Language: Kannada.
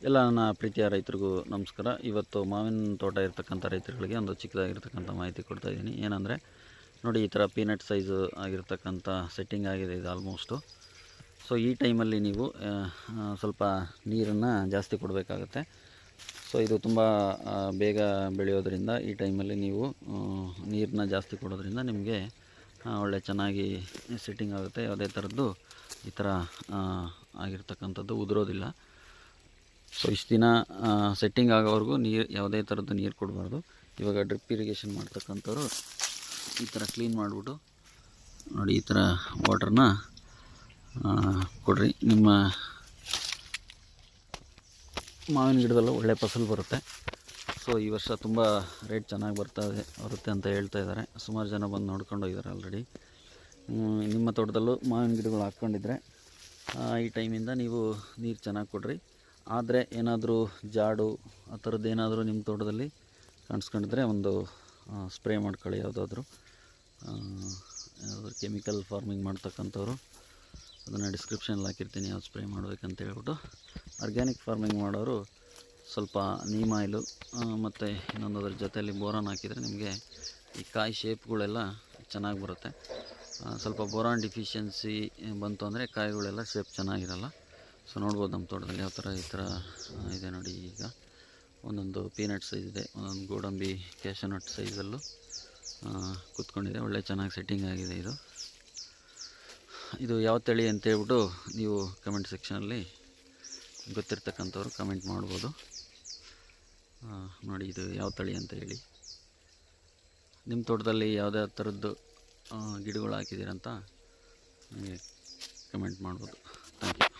ಎಲ್ಲ ನನ್ನ ಪ್ರೀತಿಯ ರೈತರಿಗೂ ನಮಸ್ಕಾರ. ಇವತ್ತು ಮಾವಿನ ತೋಟ ಇರ್ತಕ್ಕಂಥ ರೈತರುಗಳಿಗೆ ಒಂದು ಚಿಕ್ಕದಾಗಿರ್ತಕ್ಕಂಥ ಮಾಹಿತಿ ಕೊಡ್ತಾ ಇದ್ದೀನಿ. ಏನಂದರೆ ನೋಡಿ, ಈ ಥರ ಪೀನಟ್ ಸೈಜು ಆಗಿರ್ತಕ್ಕಂಥ ಸೆಟ್ಟಿಂಗ್ ಆಗಿದೆ ಇದು ಆಲ್ಮೋಸ್ಟು. ಸೊ ಈ ಟೈಮಲ್ಲಿ ನೀವು ಸ್ವಲ್ಪ ನೀರನ್ನು ಜಾಸ್ತಿ ಕೊಡಬೇಕಾಗತ್ತೆ. ಸೊ ಇದು ತುಂಬ ಬೇಗ ಬೆಳೆಯೋದ್ರಿಂದ ಈ ಟೈಮಲ್ಲಿ ನೀವು ನೀರನ್ನ ಜಾಸ್ತಿ ಕೊಡೋದ್ರಿಂದ ನಿಮಗೆ ಒಳ್ಳೆ ಚೆನ್ನಾಗಿ ಸೆಟ್ಟಿಂಗ್ ಆಗುತ್ತೆ. ಯಾವುದೇ ಥರದ್ದು ಈ ಥರ ಆಗಿರ್ತಕ್ಕಂಥದ್ದು ಉದುರೋದಿಲ್ಲ. ಸೊ ಇಷ್ಟು ದಿನ ಸೆಟ್ಟಿಂಗ್ ಆಗೋವರೆಗೂ ಯಾವುದೇ ಥರದ್ದು ನೀರು ಕೊಡಬಾರ್ದು. ಇವಾಗ ಡ್ರಿಪ್ ಇರಿಗೇಷನ್ ಮಾಡ್ತಕ್ಕಂಥವ್ರು ಈ ಥರ ಕ್ಲೀನ್ ಮಾಡಿಬಿಟ್ಟು ನೋಡಿ, ಈ ಥರ ವಾಟ್ರನ್ನ ಕೊಡ್ರಿ. ನಿಮ್ಮ ಮಾವಿನ ಗಿಡದಲ್ಲೂ ಒಳ್ಳೆ ಫಸಲು ಬರುತ್ತೆ. ಸೊ ಈ ವರ್ಷ ತುಂಬ ರೇಟ್ ಚೆನ್ನಾಗಿ ಬರುತ್ತೆ ಅಂತ ಹೇಳ್ತಾ ಇದ್ದಾರೆ. ಸುಮಾರು ಜನ ಬಂದು ನೋಡ್ಕೊಂಡು ಹೋಗಿದ್ದಾರೆ ಆಲ್ರೆಡಿ. ನಿಮ್ಮ ತೋಟದಲ್ಲೂ ಮಾವಿನ ಗಿಡಗಳು ಹಾಕ್ಕೊಂಡಿದ್ರೆ ಈ ಟೈಮಿಂದ ನೀವು ನೀರು ಚೆನ್ನಾಗಿ ಕೊಡ್ರಿ. ಆದರೆ ಏನಾದರೂ ಜಾಡು ಆ ಥರದ್ದು ಏನಾದರೂ ನಿಮ್ಮ ತೋಟದಲ್ಲಿ ಕಾಣಿಸ್ಕೊಂಡಿದ್ರೆ ಒಂದು ಸ್ಪ್ರೇ ಮಾಡ್ಕೊಳ್ಳಿ. ಯಾವುದಾದ್ರೂ ಕೆಮಿಕಲ್ ಫಾರ್ಮಿಂಗ್ ಮಾಡ್ತಕ್ಕಂಥವ್ರು ಅದನ್ನು ಡಿಸ್ಕ್ರಿಪ್ಷನಲ್ಲಿ ಹಾಕಿರ್ತೀನಿ, ಯಾವ್ದು ಸ್ಪ್ರೇ ಮಾಡಬೇಕಂತ ಹೇಳ್ಬಿಟ್ಟು. ಆರ್ಗ್ಯಾನಿಕ್ ಫಾರ್ಮಿಂಗ್ ಮಾಡೋರು ಸ್ವಲ್ಪ ನೀಮ್ ಆಯಿಲು ಮತ್ತು ಇನ್ನೊಂದು ಅದ್ರ ಜೊತೆಯಲ್ಲಿ ಬೋರಾನ್ ಹಾಕಿದರೆ ನಿಮಗೆ ಈ ಕಾಯಿ ಶೇಪ್ಗಳೆಲ್ಲ ಚೆನ್ನಾಗಿ ಬರುತ್ತೆ. ಸ್ವಲ್ಪ ಬೋರಾನ್ ಡಿಫಿಷಿಯನ್ಸಿ ಬಂತು ಅಂದರೆ ಕಾಯಿಗಳೆಲ್ಲ ಶೇಪ್ ಚೆನ್ನಾಗಿರಲ್ಲ. ಸೊ ನೋಡ್ಬೋದು ನಮ್ಮ ತೋಟದಲ್ಲಿ ಯಾವ ಥರ ಈ ಥರ ಇದೆ ನೋಡಿ. ಈಗ ಒಂದೊಂದು ಪೀನಟ್ ಸೈಜ್ ಇದೆ, ಒಂದೊಂದು ಗೋಡಂಬಿ ಕ್ಯಾಶನಟ್ ಸೈಜಲ್ಲೂ ಕೂತ್ಕೊಂಡಿದೆ. ಒಳ್ಳೆ ಚೆನ್ನಾಗಿ ಸೆಟ್ಟಿಂಗ್ ಆಗಿದೆ. ಇದು ಯಾವ ತಳಿ ಅಂತೇಳ್ಬಿಟ್ಟು ನೀವು ಕಮೆಂಟ್ ಸೆಕ್ಷನಲ್ಲಿ ಗೊತ್ತಿರ್ತಕ್ಕಂಥವ್ರು ಕಮೆಂಟ್ ಮಾಡ್ಬೋದು. ನೋಡಿ, ಇದು ಯಾವ ತಳಿ ಅಂತ ಹೇಳಿ. ನಿಮ್ಮ ತೋಟದಲ್ಲಿ ಯಾವುದೇ ಥರದ್ದು ಗಿಡಗಳು ಹಾಕಿದ್ದೀರಂತ ನನಗೆ ಕಮೆಂಟ್ ಮಾಡ್ಬೋದು. Thank you.